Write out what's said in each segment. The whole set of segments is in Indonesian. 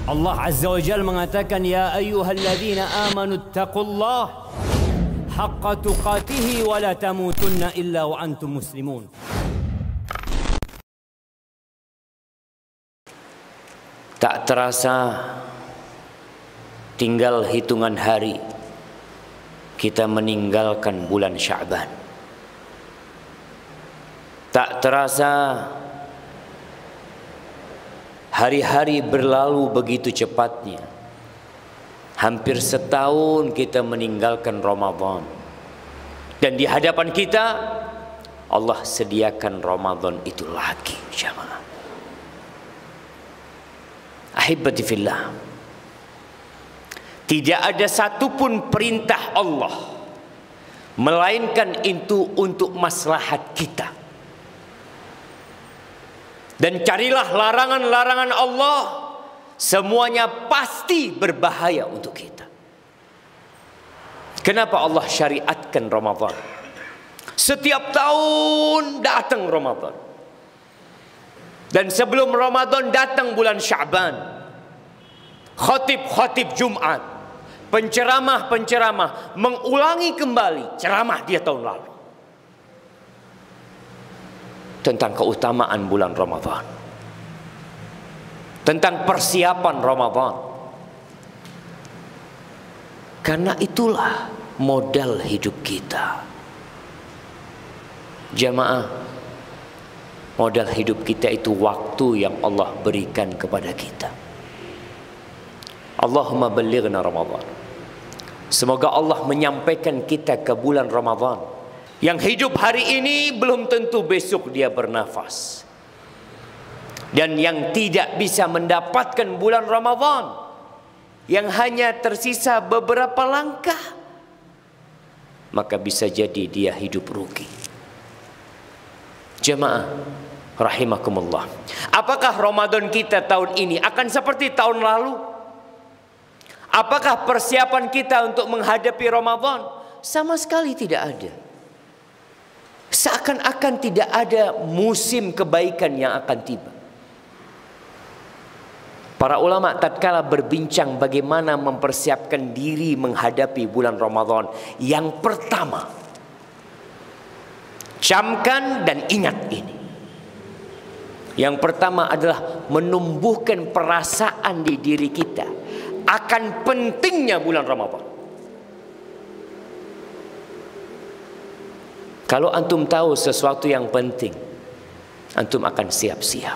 Allah Azza wa Jalla mengatakan, ya ayyuhalladzina amanu taqullah haqqa tuqatih wa la tamutunna illa wa antum muslimun. Tak terasa tinggal hitungan hari kita meninggalkan bulan Sya'ban. Tak terasa hari-hari berlalu begitu cepatnya. Hampir setahun kita meninggalkan Ramadan. Dan di hadapan kita Allah sediakan Ramadan itu lagi, jamaah. Ahibati fillah, tidak ada satupun perintah Allah melainkan itu untuk maslahat kita. Dan carilah larangan-larangan Allah, semuanya pasti berbahaya untuk kita. Kenapa Allah syariatkan Ramadan? Setiap tahun datang Ramadan. Dan sebelum Ramadan datang bulan Sya'ban. Khatib-khatib Jumat, penceramah-penceramah mengulangi kembali ceramah dia tahun lalu tentang keutamaan bulan Ramadan, tentang persiapan Ramadan. Karena itulah modal hidup kita, jamaah. Modal hidup kita itu waktu yang Allah berikan kepada kita. Allahumma ballighna Ramadan. Semoga Allah menyampaikan kita ke bulan Ramadan. Yang hidup hari ini belum tentu besok dia bernafas. Dan yang tidak bisa mendapatkan bulan Ramadan, yang hanya tersisa beberapa langkah, maka bisa jadi dia hidup rugi. Jemaah rahimakumullah, apakah Ramadan kita tahun ini akan seperti tahun lalu? Apakah persiapan kita untuk menghadapi Ramadan? Sama sekali tidak ada. Seakan-akan tidak ada musim kebaikan yang akan tiba. Para ulama tatkala berbincang bagaimana mempersiapkan diri menghadapi bulan Ramadan, yang pertama, camkan dan ingat ini. Yang pertama adalah menumbuhkan perasaan di diri kita akan pentingnya bulan Ramadan. Kalau antum tahu sesuatu yang penting, antum akan siap-siap.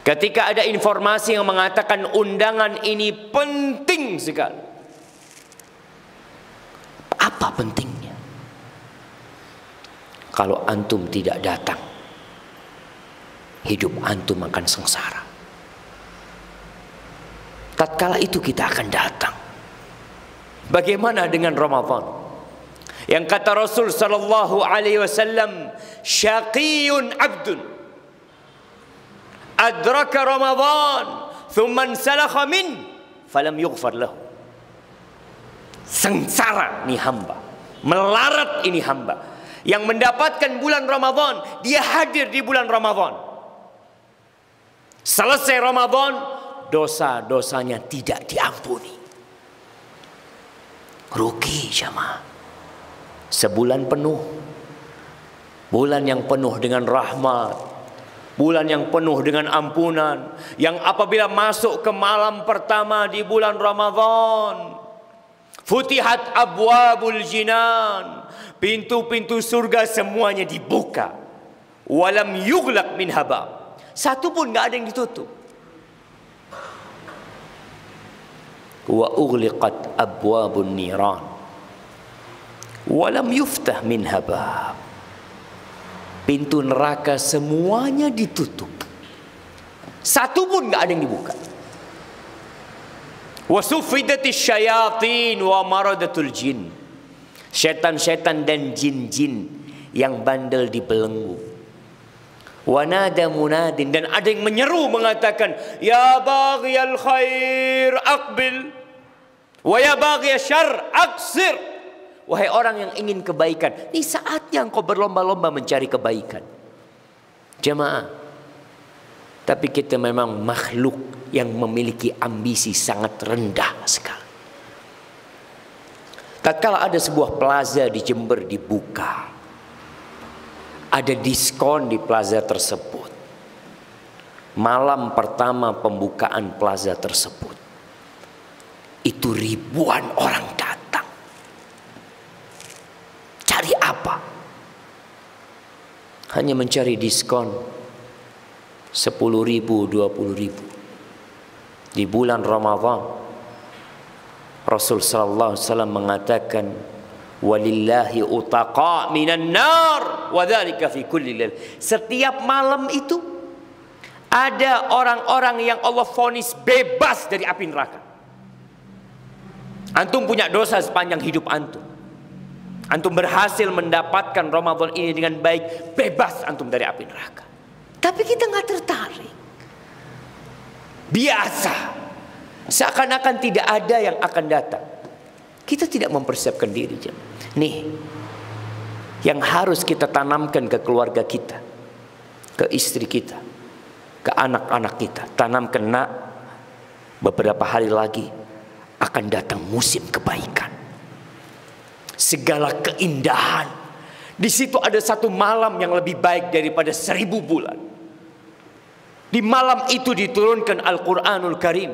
Ketika ada informasi yang mengatakan undangan ini penting sekali, apa pentingnya? Kalau antum tidak datang, hidup antum akan sengsara. Tatkala itu kita akan datang. Bagaimana dengan Ramadan? Yang kata Rasul sallallahu alaihi wasallam, syaqiyun abdun adraka Ramadan thumma salakha min falam yughfar lahu. Sengsara ini hamba, melarat ini hamba yang mendapatkan bulan Ramadan, dia hadir di bulan Ramadan. Selesai Ramadan, dosa-dosanya tidak diampuni. Rugi jamaah. Sebulan penuh, bulan yang penuh dengan rahmat, bulan yang penuh dengan ampunan, yang apabila masuk ke malam pertama di bulan Ramadan, futihat abwabul jinan, pintu-pintu surga semuanya dibuka, walam yughlaq min haba, satu pun nggak ada yang ditutup. Wa ughliqat abwabun niran walam yuftah min habab, pintu neraka semuanya ditutup, satu pun nggak ada yang dibuka. Wasuffidatis syayatin wa maradatul jin, setan-setan dan jin-jin yang bandel dibelenggu. Wanada munadin, dan ada yang menyeru mengatakan, ya baghiyal khair aqbil wa ya baghiyal syarr aqsir. Wahai orang yang ingin kebaikan, ini saatnya engkau berlomba-lomba mencari kebaikan. Jemaah, Tapi kita memang makhluk yang memiliki ambisi sangat rendah sekali. Tatkala ada sebuah plaza di Jember dibuka, ada diskon di plaza tersebut. Malam pertama pembukaan plaza tersebut, itu ribuan orang datang. Cari apa? Hanya mencari diskon 10.000, 20.000. Di bulan Ramadan, Rasul sallallahu alaihi wasallam mengatakan, walillahi utaqa minan nar wa dzalika fi kulli lail. Setiap malam itu ada orang-orang yang Allah vonis bebas dari api neraka. Antum punya dosa sepanjang hidup antum. Antum berhasil mendapatkan Ramadan ini dengan baik, bebas antum dari api neraka. Tapi kita nggak tertarik. Biasa. Seakan-akan tidak ada yang akan datang. Kita tidak mempersiapkan diri. Nih, yang harus kita tanamkan ke keluarga kita, ke istri kita, ke anak-anak kita. Tanamkan, nak, beberapa hari lagi akan datang musim kebaikan. Segala keindahan. Di situ ada satu malam yang lebih baik daripada 1000 bulan. Di malam itu diturunkan Al-Quranul Karim.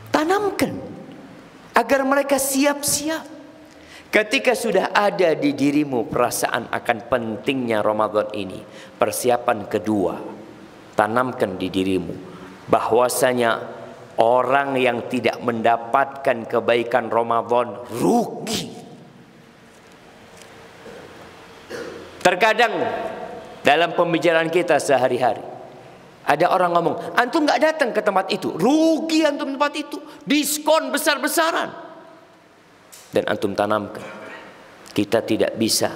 Tanamkan agar mereka siap-siap. Ketika sudah ada di dirimu perasaan akan pentingnya Ramadan ini, persiapan kedua, tanamkan di dirimu bahwasanya orang yang tidak mendapatkan kebaikan Ramadan rugi. Terkadang dalam pembicaraan kita sehari-hari, ada orang ngomong, antum nggak datang ke tempat itu, rugi antum tempat itu, diskon besar-besaran. Dan antum tanamkan, kita tidak bisa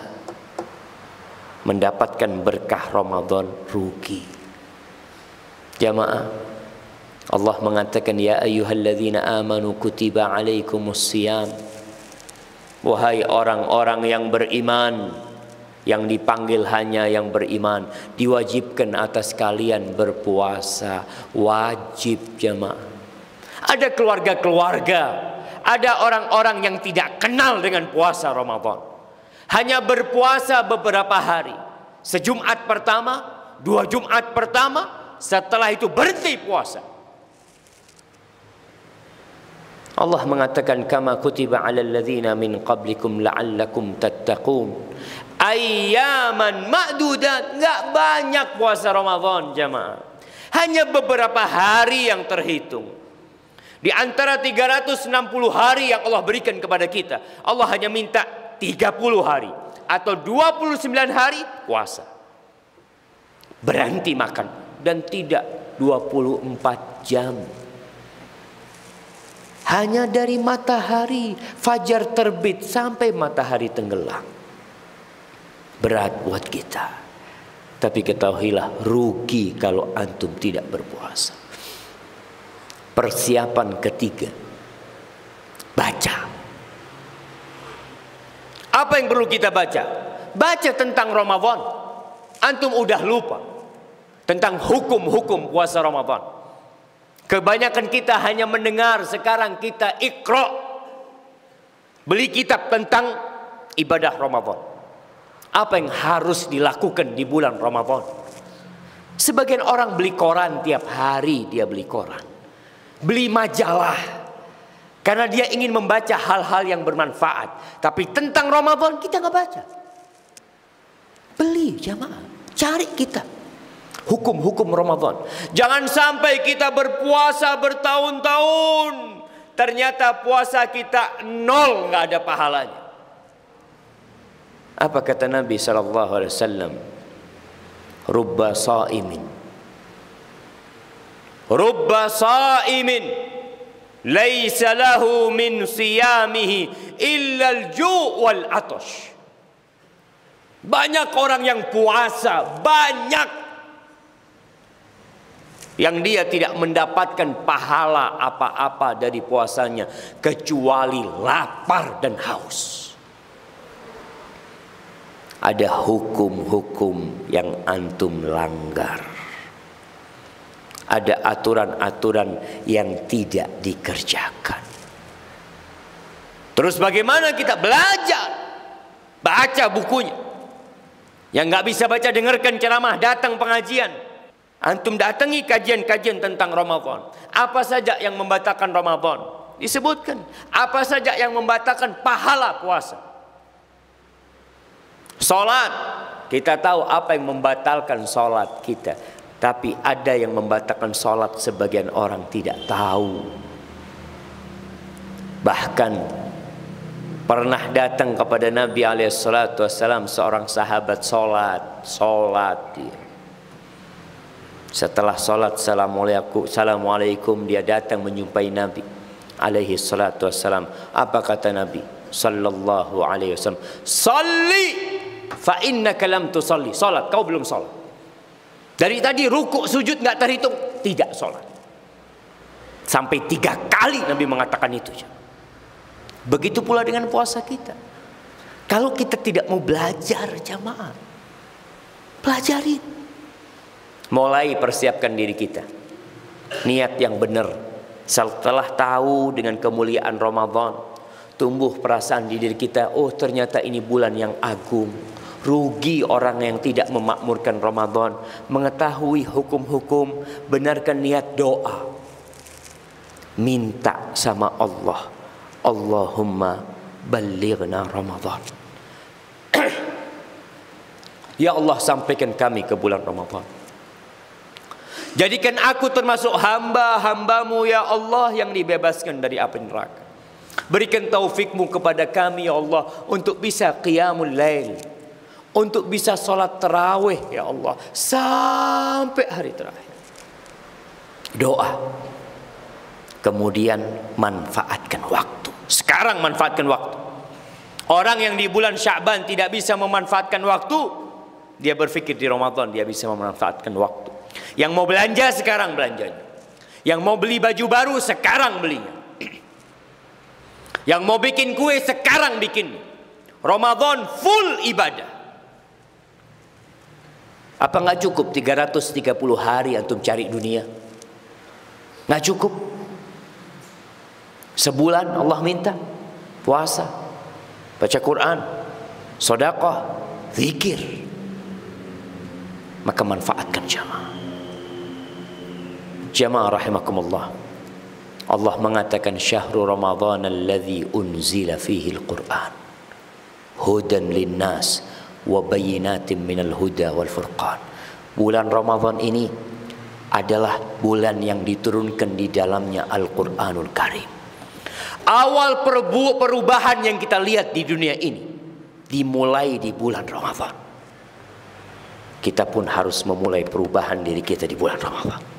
mendapatkan berkah Ramadan, rugi. Jamaah, Allah mengatakan, ya ayyuhalladzina amanu kutiba alaikumusiyam. Wahai orang-orang yang beriman, yang dipanggil hanya yang beriman, diwajibkan atas kalian berpuasa. Wajib, jamaah. Ada keluarga-keluarga, ada orang-orang yang tidak kenal dengan puasa Ramadan. Hanya berpuasa beberapa hari. Sejumat pertama, 2 Jumat pertama, setelah itu berhenti puasa. Allah mengatakan, kama kutiba 'alal ladzina min qablikum la'allakum tattaqun. Ayyaman ma'dudat. Enggak banyak puasa Ramadan, jamaah. Hanya beberapa hari yang terhitung. Di antara 360 hari yang Allah berikan kepada kita, Allah hanya minta 30 hari atau 29 hari puasa. Berhenti makan dan tidak 24 jam. Hanya dari matahari fajar terbit sampai matahari tenggelam. Berat buat kita. Tapi ketahuilah, rugi kalau antum tidak berpuasa. Persiapan ketiga, baca. Apa yang perlu kita baca? Baca tentang Ramadan. Antum udah lupa tentang hukum-hukum puasa Ramadan. Kebanyakan kita hanya mendengar. Sekarang kita Iqra, beli kitab tentang ibadah Ramadan. Apa yang harus dilakukan di bulan Ramadan? Sebagian orang beli koran, tiap hari dia beli koran, beli majalah, karena dia ingin membaca hal-hal yang bermanfaat. Tapi tentang Ramadan kita nggak baca. Beli, jamaah, cari kita hukum-hukum Ramadan. Jangan sampai kita berpuasa bertahun-tahun, ternyata puasa kita nol, nggak ada pahalanya. Apa kata Nabi sallallahu alaihi wasallam? Rubba sa'imin. Rubba sa'imin laisa lahu min siyamihi illa al-ju' wal 'atash. Banyak orang yang puasa, banyak yang dia tidak mendapatkan pahala apa-apa dari puasanya kecuali lapar dan haus. Ada hukum-hukum yang antum langgar. ada aturan-aturan yang tidak dikerjakan. Terus bagaimana kita belajar? Baca bukunya. Yang nggak bisa baca, dengarkan ceramah, datang pengajian. Antum datangi kajian-kajian tentang Ramadan. Apa saja yang membatalkan Ramadan? Disebutkan. Apa saja yang membatalkan pahala puasa? Salat. Kita tahu apa yang membatalkan salat kita. Tapi ada yang membatalkan salat sebagian orang tidak tahu. Bahkan pernah datang kepada Nabi SAW seorang sahabat salat dia. Setelah salat assalamualaikum dia datang menjumpai Nabi SAW. Apa kata Nabi sallallahu alaihi wasallam? Salli fa innaka lam tusalli. Salat, kau belum salat. Dari tadi rukuk sujud enggak terhitung, tidak salat. Sampai 3 kali Nabi mengatakan itu. Begitu pula dengan puasa kita. Kalau kita tidak mau belajar jamaah, pelajarin. Mulai persiapkan diri kita. Niat yang benar. Setelah tahu dengan kemuliaan Ramadan, tumbuh perasaan di diri kita, oh ternyata ini bulan yang agung. Rugi orang yang tidak memakmurkan Ramadan. Mengetahui hukum-hukum, benarkan niat doa. Minta sama Allah, Allahumma ballighna Ramadan. Ya Allah, sampaikan kami ke bulan Ramadan. Jadikan aku termasuk hamba-hambamu ya Allah yang dibebaskan dari api neraka. Berikan taufikmu kepada kami ya Allah untuk bisa qiyamul lail, untuk bisa sholat tarawih ya Allah sampai hari terakhir. Doa. Kemudian manfaatkan waktu. Sekarang manfaatkan waktu. Orang yang di bulan Sya'ban tidak bisa memanfaatkan waktu, dia berpikir di Ramadan dia bisa memanfaatkan waktu. Yang mau belanja sekarang belanjanya. Yang mau beli baju baru sekarang belinya. Yang mau bikin kue sekarang bikin. Ramadan full ibadah. Apa nggak cukup 330 hari antum cari dunia? Nggak cukup. Sebulan Allah minta puasa, baca Quran, sedekah, zikir. Maka manfaatkan jamaah. Jamaah rahimakumullah. Allah mengatakan syahrul Ramadan alladzi unzila fihi al-Quran hudan linnas wa bayyinatin minal huda wal furqan. Bulan Ramadan ini adalah bulan yang diturunkan di dalamnya Al-Qur'anul Karim. Awal perubahan yang kita lihat di dunia ini dimulai di bulan Ramadan. Kita pun harus memulai perubahan diri kita di bulan Ramadan.